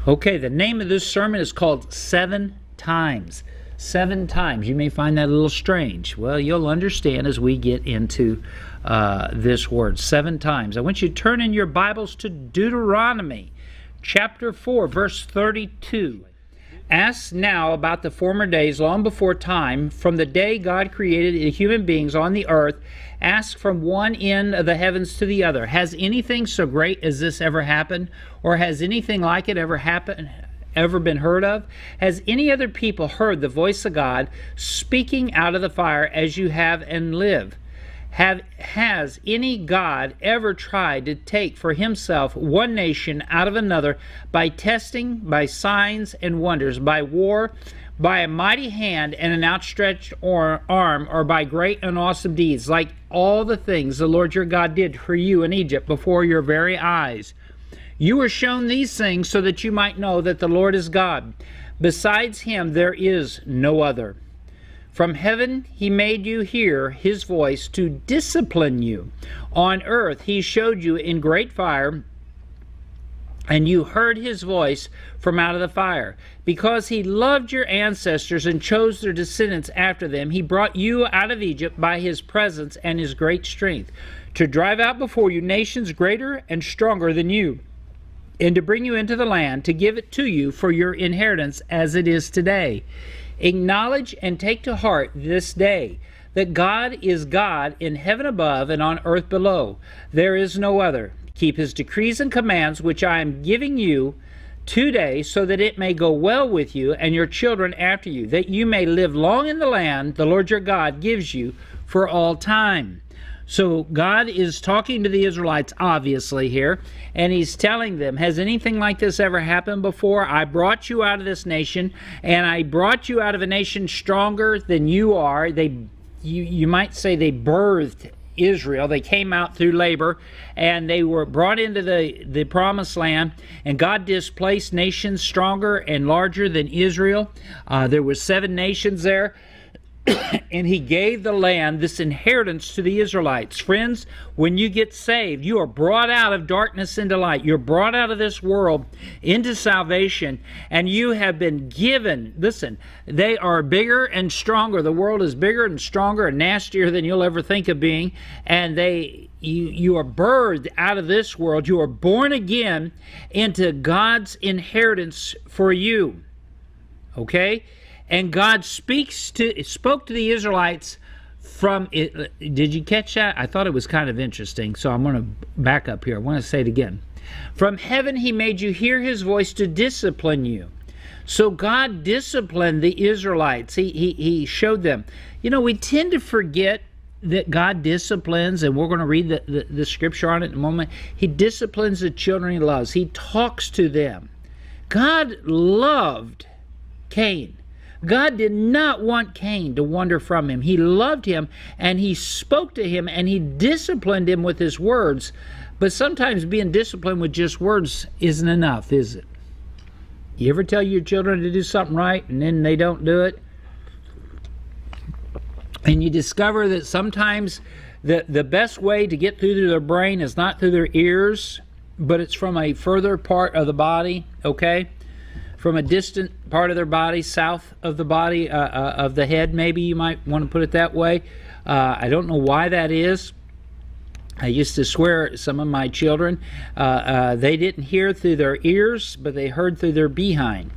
Okay, the name of this sermon is called 7 Times. 7 times. You may find that a little strange. Well, you'll understand as we get into this word. 7 times. I want you to turn in your Bibles to Deuteronomy chapter 4, verse 32. Ask now about the former days, long before time, from the day God created the human beings on the earth. Ask from one end of the heavens to the other. Has anything so great as this ever happened? Or has anything like it ever been heard of? Has any other people heard the voice of God speaking out of the fire as you have and live? Has any God ever tried to take for himself one nation out of another by testing, by signs and wonders, by war, by a mighty hand and an outstretched arm, or by great and awesome deeds, like all the things the Lord your God did for you in Egypt before your very eyes? You were shown these things so that you might know that the Lord is God. Besides him there is no other. From heaven he made you hear his voice to discipline you. On earth he showed you in great fire, and you heard his voice from out of the fire. Because he loved your ancestors and chose their descendants after them, he brought you out of Egypt by his presence and his great strength, to drive out before you nations greater and stronger than you, and to bring you into the land, to give it to you for your inheritance as it is today. Acknowledge and take to heart this day that God is God in heaven above and on earth below. There is no other. Keep his decrees and commands, which I am giving you today, so that it may go well with you and your children after you, that you may live long in the land the Lord your God gives you for all time. So God is talking to the Israelites, obviously, here, and he's telling them, has anything like this ever happened before? I brought you out of this nation, and I brought you out of a nation stronger than you are. You might say they birthed Israel. They came out through labor, and they were brought into the promised land, and God displaced nations stronger and larger than Israel. There were 7 nations there. And he gave the land, this inheritance, to the Israelites. Friends, when you get saved, you are brought out of darkness into light. You're brought out of this world into salvation, and you have been given, listen, they are bigger and stronger. The world is bigger and stronger and nastier than you'll ever think of being, and you are birthed out of this world. You are born again into God's inheritance for you. Okay? And God spoke to the Israelites from it. Did you catch that? I thought it was kind of interesting, so I'm going to back up here. I want to say it again. From heaven he made you hear his voice to discipline you. So God disciplined the Israelites. He showed them. You know, we tend to forget that God disciplines, and we're going to read the scripture on it in a moment. He disciplines the children he loves. He talks to them. God loved Cain. God did not want Cain to wander from him. He loved him, and he spoke to him, and he disciplined him with his words. But sometimes being disciplined with just words isn't enough, is it? You ever tell your children to do something right, and then they don't do it? And you discover that sometimes the best way to get through to their brain is not through their ears, but it's from a further part of the body, okay? From a distant part of their body, south of the body, of the head, maybe you might want to put it that way. I don't know why that is. I used to swear at some of my children. They didn't hear through their ears, but they heard through their behind.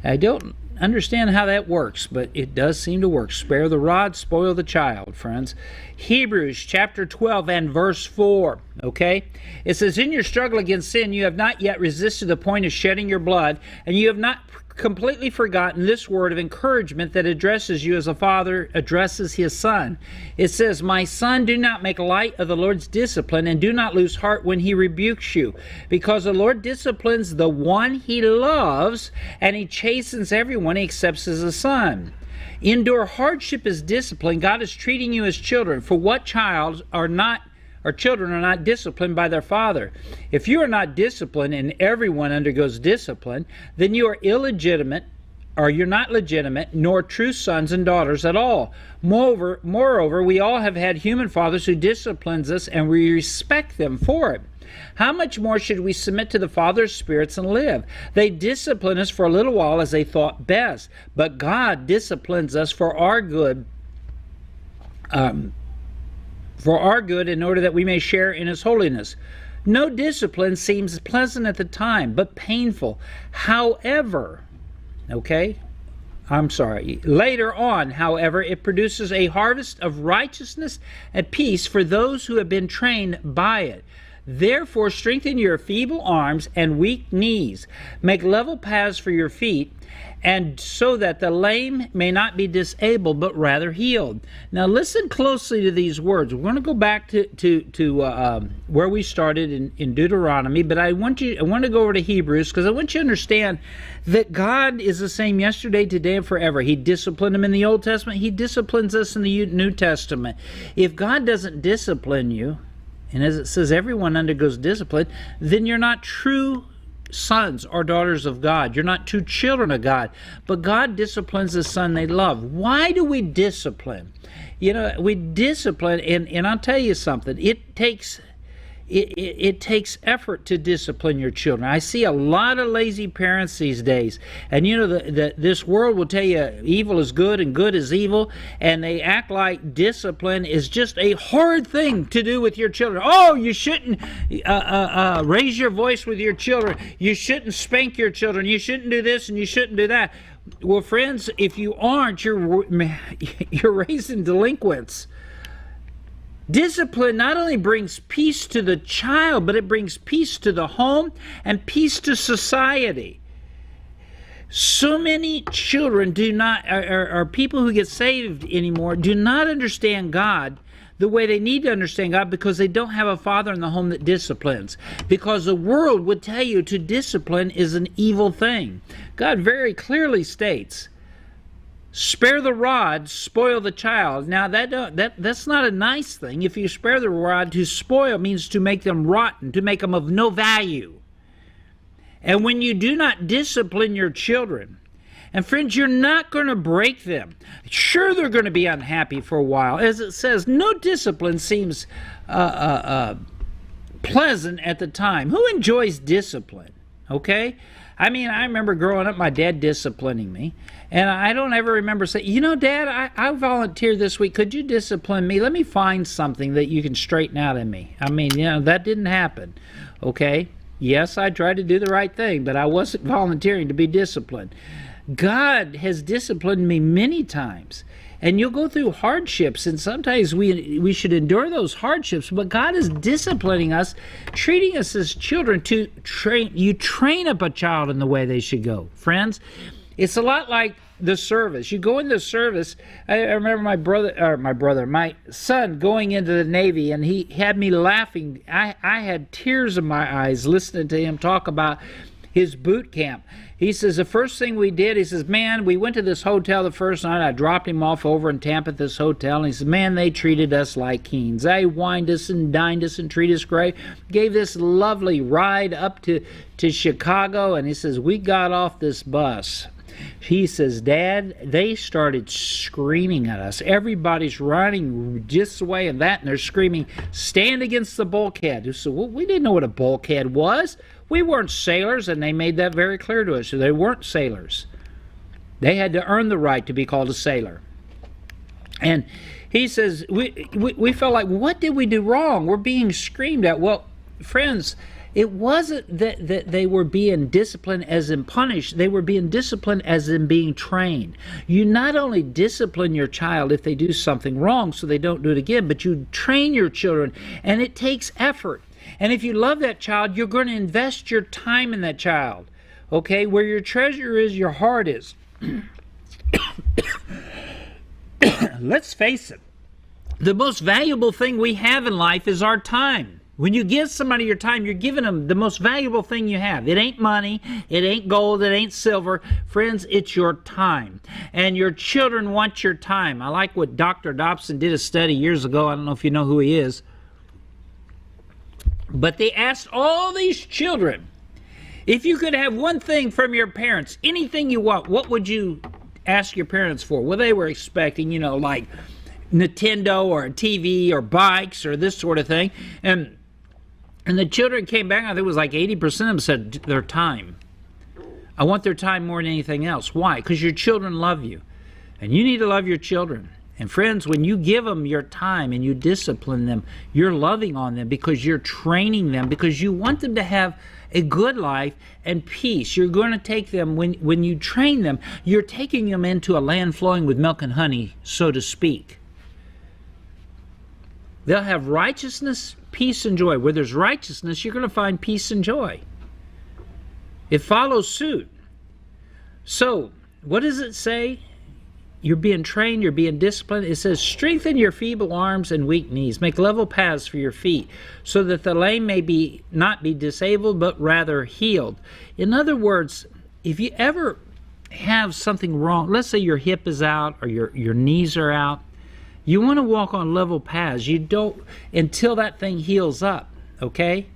I don't understand how that works, but it does seem to work. Spare the rod, spoil the child, friends. Hebrews chapter 12 and verse 4, okay? It says, in your struggle against sin, you have not yet resisted the point of shedding your blood, and you have not completely forgotten this word of encouragement that addresses you as a father addresses his son. It says, my son, do not make light of the Lord's discipline, and do not lose heart when he rebukes you, because the Lord disciplines the one he loves, and he chastens everyone he accepts as a son. Endure hardship as discipline. God is treating you as children. For what children are not disciplined by their father? If you are not disciplined, and everyone undergoes discipline, then you are illegitimate, or you're not legitimate, nor true sons and daughters at all. Moreover, we all have had human fathers who disciplines us, and we respect them for it. How much more should we submit to the Father's spirits and live? They discipline us for a little while as they thought best, but God disciplines us for our good, in order that we may share in His holiness. No discipline seems pleasant at the time, but painful. Later on, however, it produces a harvest of righteousness and peace for those who have been trained by it. Therefore, strengthen your feeble arms and weak knees. Make level paths for your feet, and so that the lame may not be disabled, but rather healed. Now, listen closely to these words. We're going to go back to where we started in Deuteronomy, but I want to go over to Hebrews, because I want you to understand that God is the same yesterday, today, and forever. He disciplined them in the Old Testament. He disciplines us in the New Testament. If God doesn't discipline you, and as it says, everyone undergoes discipline, then you're not true sons or daughters of God. You're not true children of God. But God disciplines the son they love. Why do we discipline? We discipline, and I'll tell you something. It takes effort to discipline your children. I see a lot of lazy parents these days, and this world will tell you evil is good and good is evil, and they act like discipline is just a hard thing to do with your children. Oh, you shouldn't raise your voice with your children. You shouldn't spank your children. You shouldn't do this and you shouldn't do that. Well, friends, if you aren't, you're raising delinquents. Discipline not only brings peace to the child, but it brings peace to the home and peace to society. So many children or people who get saved anymore do not understand God the way they need to understand God, because they don't have a father in the home that disciplines. Because the world would tell you to discipline is an evil thing. God very clearly states, spare the rod, spoil the child. Now that's not a nice thing. If you spare the rod, to spoil means to make them rotten, to make them of no value. And when you do not discipline your children, and friends, you're not going to break them. Sure, they're going to be unhappy for a while. As it says, no discipline seems pleasant at the time. Who enjoys discipline? Okay? I mean, I remember growing up, my dad disciplining me. And I don't ever remember saying, Dad, I volunteered this week. Could you discipline me? Let me find something that you can straighten out in me. I mean, that didn't happen. Okay? Yes, I tried to do the right thing, but I wasn't volunteering to be disciplined. God has disciplined me many times. And you'll go through hardships, and sometimes we should endure those hardships, but God is disciplining us, treating us as children to train. You train up a child in the way they should go. Friends, it's a lot like the service. You go into the service. I remember my son going into the Navy, and he had me laughing. I had tears in my eyes listening to him talk about his boot camp. He says, the first thing we did, he says, man, we went to this hotel the first night. I dropped him off over in Tampa at this hotel. And he says, man, they treated us like kings. They wined us and dined us and treated us great. Gave this lovely ride up to Chicago. And he says, we got off this bus. He says, Dad, they started screaming at us. Everybody's running this way and that, and they're screaming, stand against the bulkhead. He said, well, we didn't know what a bulkhead was. We weren't sailors, and they made that very clear to us. They weren't sailors. They had to earn the right to be called a sailor. And he says, we felt like, what did we do wrong? We're being screamed at. Well, friends, it wasn't that they were being disciplined as in punished. They were being disciplined as in being trained. You not only discipline your child if they do something wrong so they don't do it again, but you train your children, and it takes effort. And if you love that child, you're going to invest your time in that child. Okay? Where your treasure is, your heart is. Let's face it. The most valuable thing we have in life is our time. When you give somebody your time, you're giving them the most valuable thing you have. It ain't money, it ain't gold, it ain't silver. Friends, it's your time. And your children want your time. I like what Dr. Dobson did a study years ago. I don't know if you know who he is. But they asked all these children, if you could have one thing from your parents, anything you want, what would you ask your parents for? Well, they were expecting, like Nintendo or a TV or bikes or this sort of thing. And And the children came back, I think it was like 80% of them said their time. I want their time more than anything else. Why? Because your children love you. And you need to love your children. And friends, when you give them your time and you discipline them, you're loving on them because you're training them, because you want them to have a good life and peace. You're going to take them, when you train them, you're taking them into a land flowing with milk and honey, so to speak. They'll have righteousness, peace, and joy. Where there's righteousness, you're going to find peace and joy. It follows suit. So, what does it say? You're being trained, you're being disciplined. It says, strengthen your feeble arms and weak knees. Make level paths for your feet, so that the lame may not be disabled, but rather healed. In other words, if you ever have something wrong, let's say your hip is out or your knees are out, you want to walk on level paths. You don't until that thing heals up, okay?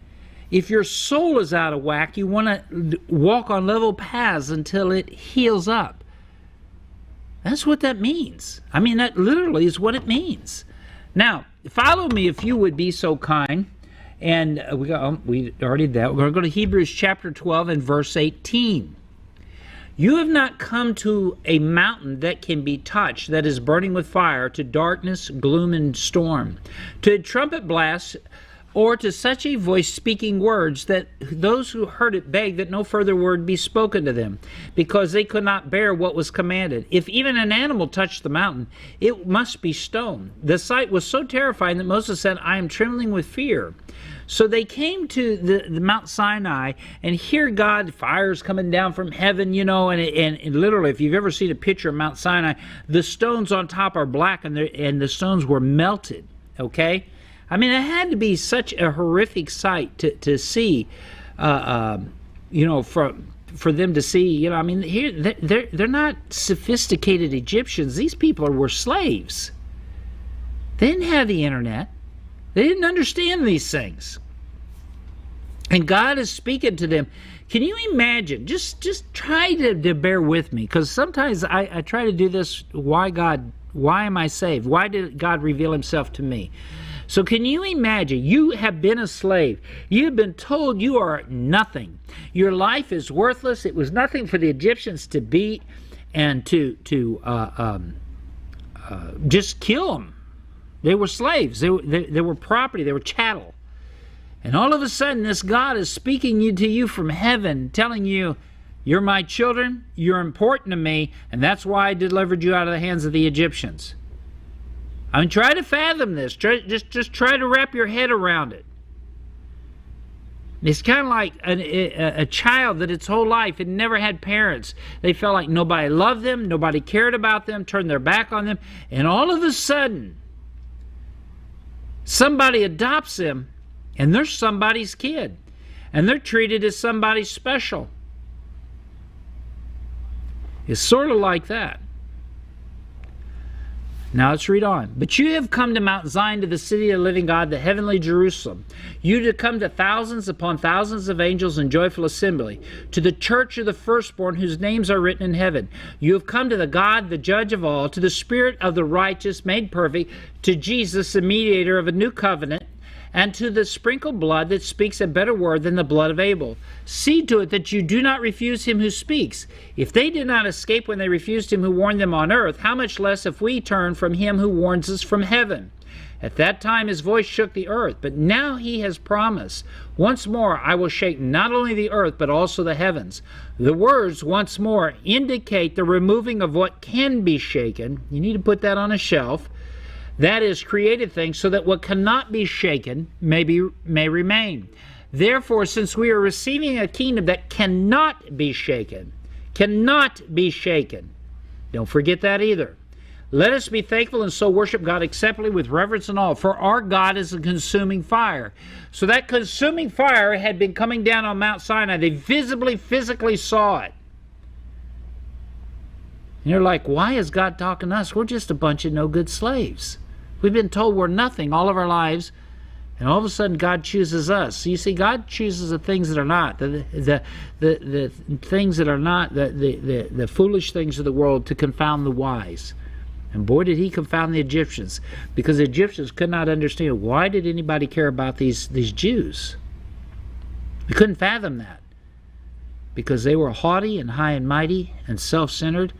If your soul is out of whack, you want to walk on level paths until it heals up. That's what that means. I mean, that literally is what it means. Now, follow me if you would be so kind. And we already did that. We're going to go to Hebrews chapter 12 and verse 18. You have not come to a mountain that can be touched, that is burning with fire, to darkness, gloom, and storm, to a trumpet blast, or to such a voice speaking words that those who heard it begged that no further word be spoken to them, because they could not bear what was commanded. If even an animal touched the mountain, it must be stoned. The sight was so terrifying that Moses said, I am trembling with fear. So they came to the Mount Sinai, and here God, fire's coming down from heaven, you know, and literally, if you've ever seen a picture of Mount Sinai, the stones on top are black, and the stones were melted, okay? I mean, it had to be such a horrific sight to see, you know, for them to see, you know, I mean, here they're not sophisticated Egyptians. These people were slaves. They didn't have the internet. They didn't understand these things. And God is speaking to them. Can you imagine? Just try to bear with me, because sometimes I try to do this. Why God? Why am I saved? Why did God reveal himself to me? So can you imagine? You have been a slave. You have been told you are nothing. Your life is worthless. It was nothing for the Egyptians to beat and to just kill them. They were slaves. They were property. They were chattel. And all of a sudden, this God is speaking to you from heaven, telling you, you're my children, you're important to me, and that's why I delivered you out of the hands of the Egyptians. I mean, try to fathom this. Just try to wrap your head around it. It's kind of like a child that its whole life had never had parents. They felt like nobody loved them, nobody cared about them, turned their back on them, and all of a sudden, somebody adopts them, and they're somebody's kid, and they're treated as somebody special. It's sort of like that. Now let's read on. But you have come to Mount Zion, to the city of the living God, the heavenly Jerusalem. You to come to thousands upon thousands of angels in joyful assembly, to the church of the firstborn whose names are written in heaven. You have come to the God, the judge of all, to the Spirit of the righteous made perfect, to Jesus, the mediator of a new covenant, and to the sprinkled blood that speaks a better word than the blood of Abel. See to it that you do not refuse him who speaks. If they did not escape when they refused him who warned them on earth, how much less if we turn from him who warns us from heaven? At that time his voice shook the earth, but now he has promised, once more I will shake not only the earth but also the heavens. The words once more indicate the removing of what can be shaken. You need to put that on a shelf. That is, created things, so that what cannot be shaken may remain. Therefore, since we are receiving a kingdom that cannot be shaken, don't forget that either. Let us be thankful and so worship God acceptably with reverence and awe, for our God is a consuming fire. So that consuming fire had been coming down on Mount Sinai. They visibly, physically saw it. And you're like, why is God talking to us? We're just a bunch of no-good slaves. We've been told we're nothing all of our lives, and all of a sudden God chooses us. So you see, God chooses the things that are not, the things that are not, the foolish things of the world, to confound the wise. And boy, did he confound the Egyptians, because the Egyptians could not understand, why did anybody care about these Jews? We couldn't fathom that because they were haughty and high and mighty and self-centered,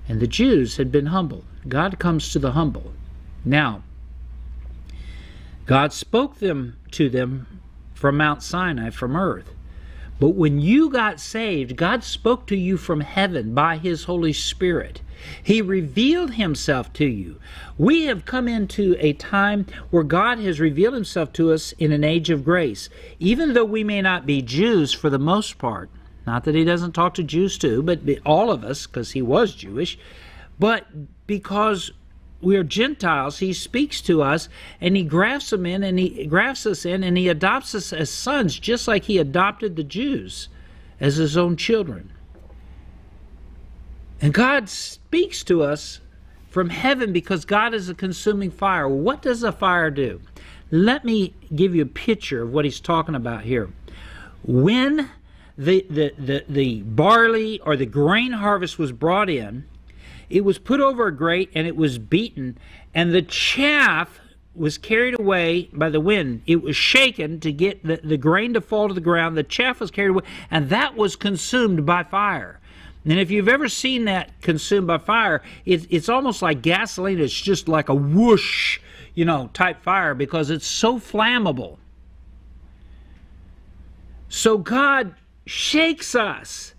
and the Jews had been humble. God comes to the humble. Now, God spoke to them from Mount Sinai, from earth. But when you got saved, God spoke to you from heaven by His Holy Spirit. He revealed Himself to you. We have come into a time where God has revealed Himself to us in an age of grace. Even though we may not be Jews for the most part, not that He doesn't talk to Jews too, but all of us, because He was Jewish, but because we are Gentiles, He speaks to us, and He grafts them in, and He grafts us in, and He adopts us as sons, just like He adopted the Jews as His own children. And God speaks to us from heaven because God is a consuming fire. What does a fire do? Let me give you a picture of what He's talking about here. When the barley or the grain harvest was brought in, it was put over a grate and it was beaten, and the chaff was carried away by the wind. It was shaken to get the grain to fall to the ground. The chaff was carried away, and that was consumed by fire. And if you've ever seen that consumed by fire, it's almost like gasoline. It's just like a whoosh, type fire, because it's so flammable. So God shakes us,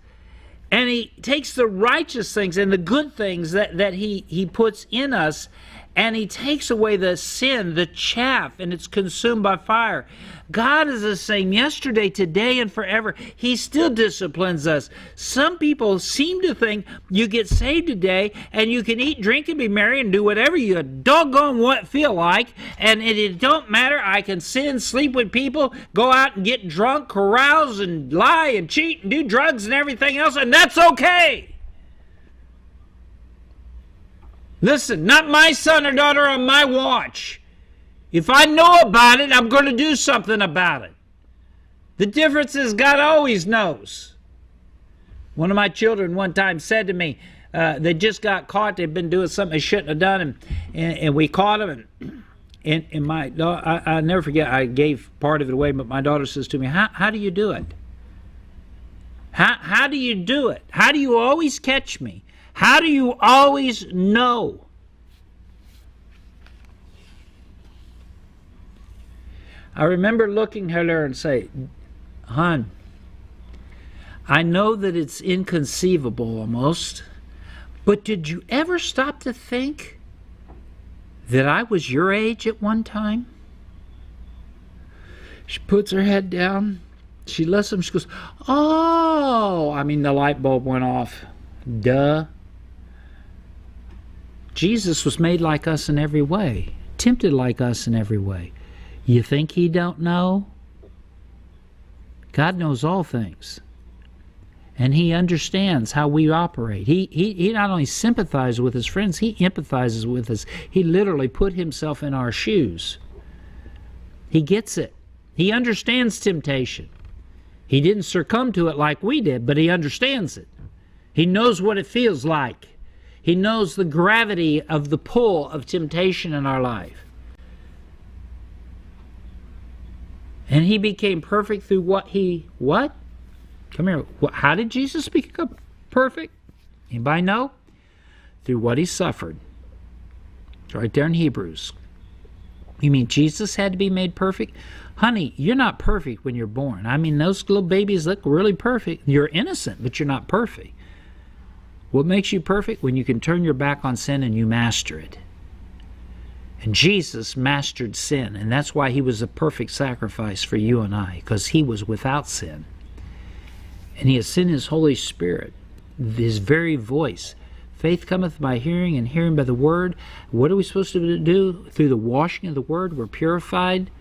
and He takes the righteous things and the good things that He puts in us, and He takes away the sin, the chaff, and it's consumed by fire. God is the same yesterday, today, and forever. He still disciplines us. Some people seem to think you get saved today and you can eat, drink, and be merry and do whatever you doggone feel like, and it don't matter. I can sin, sleep with people, go out and get drunk, carouse, and lie and cheat and do drugs and everything else, and that's okay. Listen, not my son or daughter on my watch. If I know about it, I'm going to do something about it. The difference is God always knows. One of my children one time said to me, they just got caught. They'd been doing something they shouldn't have done, and we caught them. And my daughter, I never forget, I gave part of it away, but my daughter says to me, how do you do it? How do you do it? How do you always catch me? How do you always know? I remember looking at her and say, hon, I know that it's inconceivable almost, but did you ever stop to think that I was your age at one time? She puts her head down. She listens. She goes, oh, the light bulb went off. Duh. Jesus was made like us in every way, tempted like us in every way. You think He don't know? God knows all things. And He understands how we operate. He not only sympathizes with His friends, He empathizes with us. He literally put Himself in our shoes. He gets it. He understands temptation. He didn't succumb to it like we did, but He understands it. He knows what it feels like. He knows the gravity of the pull of temptation in our life. And He became perfect through what? Come here. How did Jesus become perfect? Anybody know? Through what He suffered. It's right there in Hebrews. You mean Jesus had to be made perfect? Honey, you're not perfect when you're born. Those little babies look really perfect. You're innocent, but you're not perfect. What makes you perfect? When you can turn your back on sin and you master it. And Jesus mastered sin, and that's why He was a perfect sacrifice for you and I, because He was without sin. And He has sent His Holy Spirit, His very voice. Faith cometh by hearing, and hearing by the Word. What are we supposed to do? Through the washing of the Word, we're purified.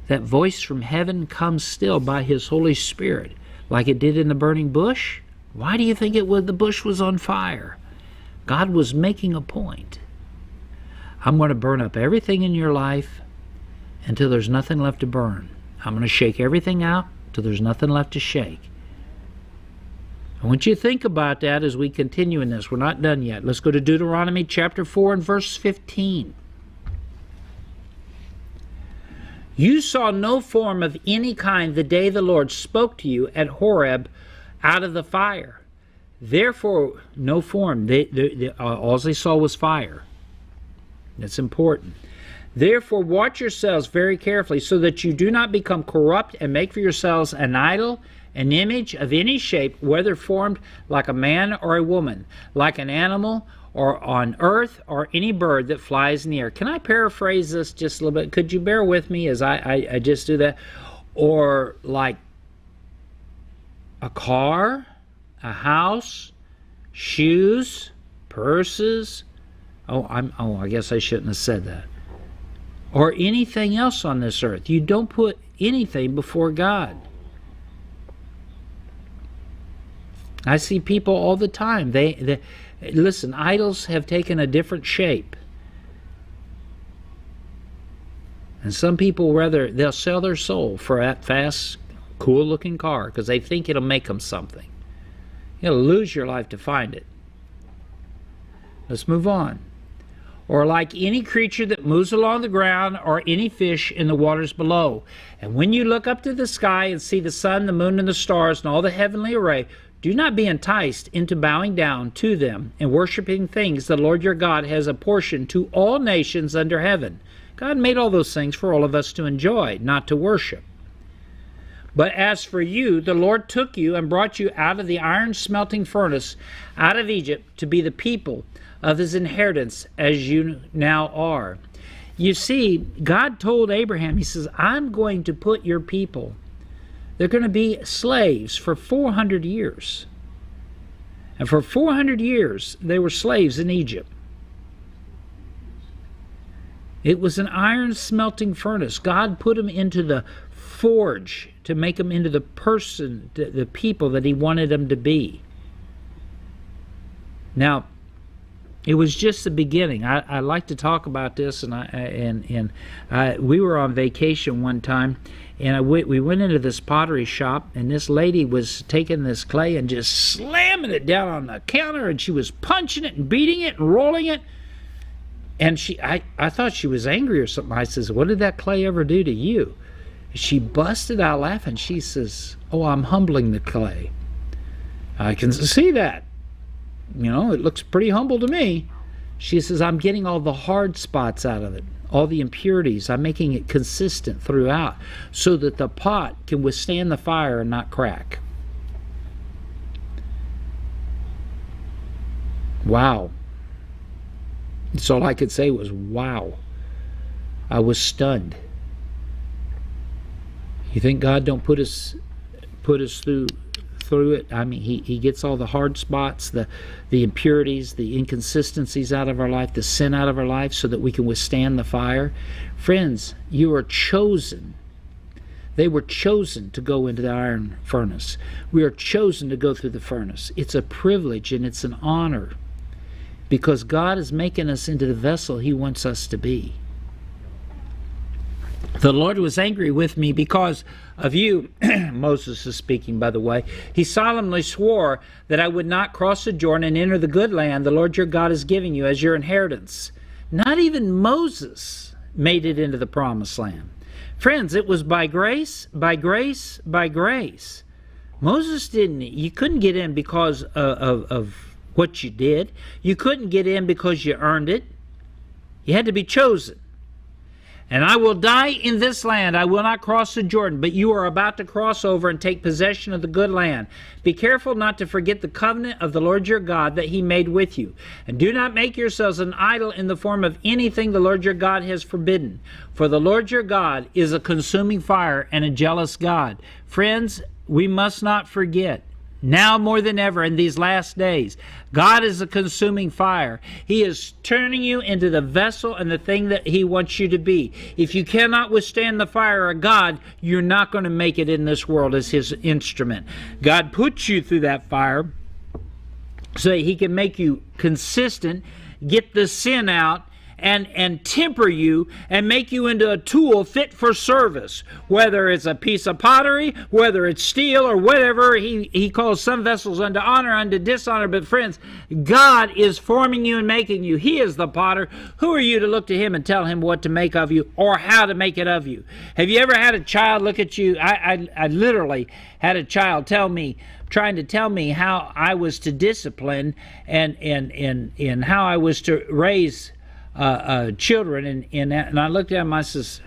That voice from heaven comes still by His Holy Spirit, like it did in the burning bush. Why do you think the bush was on fire? God was making a point. I'm going to burn up everything in your life until there's nothing left to burn. I'm going to shake everything out until there's nothing left to shake. I want you to think about that as we continue in this. We're not done yet. Let's go to Deuteronomy chapter 4 and verse 15. You saw no form of any kind the day the Lord spoke to you at Horeb out of the fire. Therefore, no form. All they saw was fire. That's important. Therefore, watch yourselves very carefully so that you do not become corrupt and make for yourselves an idol, an image of any shape, whether formed like a man or a woman, like an animal or on earth, or any bird that flies in the air. Can I paraphrase this just a little bit? Could you bear with me as I just do that? Or like a car, a house, shoes, purses. I guess I shouldn't have said that. Or anything else on this earth. You don't put anything before God. I see people all the time. They listen, idols have taken a different shape. And some people they'll sell their soul for that fast, cool-looking car because they think it'll make them something. You'll lose your life to find it. Let's move on. Or like any creature that moves along the ground, or any fish in the waters below. And when you look up to the sky and see the sun, the moon, and the stars, and all the heavenly array, do not be enticed into bowing down to them and worshiping things the Lord your God has apportioned to all nations under heaven. God made all those things for all of us to enjoy, not to worship. But as for you, the Lord took you and brought you out of the iron smelting furnace, out of Egypt, to be the people of his inheritance, as you now are. You see, God told Abraham, he says, I'm going to put your people, they're going to be slaves for 400 years. And for 400 years, they were slaves in Egypt. It was an iron smelting furnace. God put them into the forge to make them into the person, the people that he wanted them to be. Now, it was just the beginning. I like to talk about this, and we were on vacation one time, and we went into this pottery shop, and this lady was taking this clay and just slamming it down on the counter, and she was punching it and beating it and rolling it. And I thought she was angry or something. I says, what did that clay ever do to you? She busted out laughing. She says, oh, I'm humbling the clay. I can see that. You know, it looks pretty humble to me. She says, I'm getting all the hard spots out of it, all the impurities. I'm making it consistent throughout so that the pot can withstand the fire and not crack. Wow. That's all I could say was, wow. I was stunned. You think God don't put us through it? I mean, he gets all the hard spots, the impurities, the inconsistencies out of our life, the sin out of our life, so that we can withstand the fire. Friends, you are chosen. They were chosen to go into the iron furnace. We are chosen to go through the furnace. It's a privilege and it's an honor, because God is making us into the vessel he wants us to be. The Lord was angry with me because of you. Moses is speaking, by the way. He solemnly swore that I would not cross the Jordan and enter the good land the Lord your God is giving you as your inheritance. Not even Moses made it into the promised land. Friends, it was by grace, by grace, by grace. Moses didn't. You couldn't get in because of what you did. You couldn't get in because you earned it. You had to be chosen. And I will die in this land. I will not cross the Jordan, but you are about to cross over and take possession of the good land. Be careful not to forget the covenant of the Lord your God that he made with you. And do not make yourselves an idol in the form of anything the Lord your God has forbidden. For the Lord your God is a consuming fire and a jealous God. Friends, we must not forget, now more than ever in these last days, God is a consuming fire. He is turning you into the vessel and the thing that he wants you to be. If you cannot withstand the fire of God, you're not going to make it in this world as his instrument. God puts you through that fire so that he can make you consistent, get the sin out, and temper you and make you into a tool fit for service, whether it's a piece of pottery, whether it's steel or whatever. He calls some vessels unto honor, unto dishonor. But friends, God is forming you and making you. He is the potter. Who are you to look to him and tell him what to make of you or how to make it of you? Have you ever had a child look at you? I literally had a child trying to tell me how I was to discipline and how I was to raise children, and I looked at him. I says,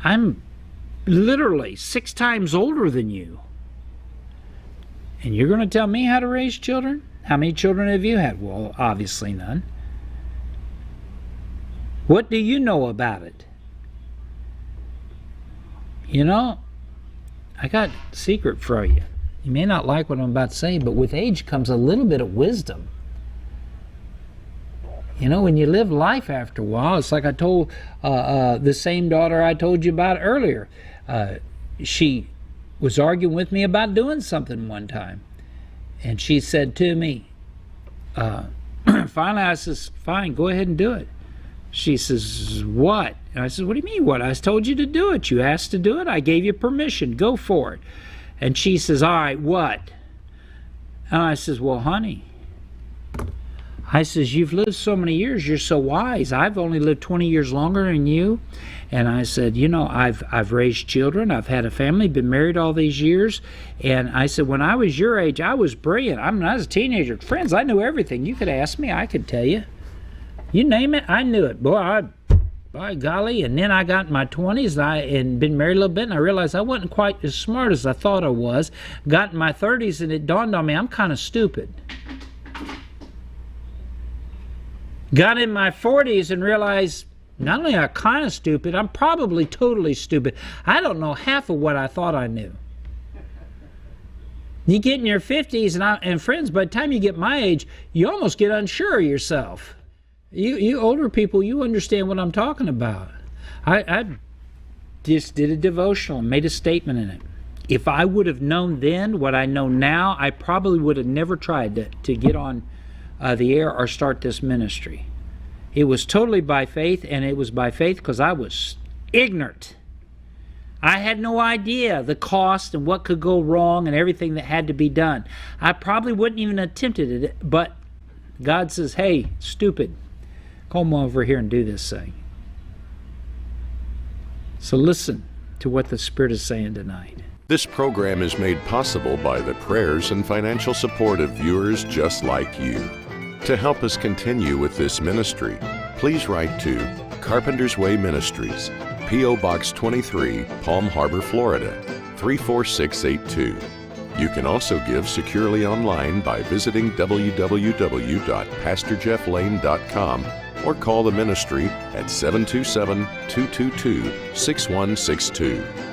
I'm literally 6 times older than you, and you're going to tell me how to raise children? How many children have you had? Well, obviously none. What do you know about it? You know, I got a secret for you. You may not like what I'm about to say, but with age comes a little bit of wisdom. You know, when you live life after a while, it's like I told the same daughter I told you about earlier. She was arguing with me about doing something one time. And she said to me, finally I says, fine, go ahead and do it. She says, what? And I said, what do you mean what? I told you to do it. You asked to do it. I gave you permission. Go for it. And she says, all right, what? And I says, well, honey, I says, you've lived so many years. You're so wise. I've only lived 20 years longer than you. And I said, you know, I've raised children. I've had a family, been married all these years. And I said, when I was your age, I was brilliant. I was a teenager. Friends, I knew everything. You could ask me. I could tell you. You name it, I knew it. Boy, by golly. And then I got in my 20s and been married a little bit, and I realized I wasn't quite as smart as I thought I was. Got in my 30s, and it dawned on me I'm kind of stupid. Got in my 40s and realized not only am I kind of stupid, I'm probably totally stupid. I don't know half of what I thought I knew. You get in your 50s, and friends, by the time you get my age, you almost get unsure of yourself. You older people, you understand what I'm talking about. I just did a devotional and made a statement in it. If I would have known then what I know now, I probably would have never tried to get on the air or start this ministry. It was totally by faith, and it was by faith because I was ignorant. I had no idea the cost and what could go wrong and everything that had to be done. I probably wouldn't even attempted it, but God says, hey, stupid, come over here and do this thing. So listen to what the Spirit is saying tonight. This program is made possible by the prayers and financial support of viewers just like you. To help us continue with this ministry, please write to Carpenters Way Ministries, P.O. Box 23, Palm Harbor, Florida, 34682. You can also give securely online by visiting www.pastorjefflane.com or call the ministry at 727-222-6162.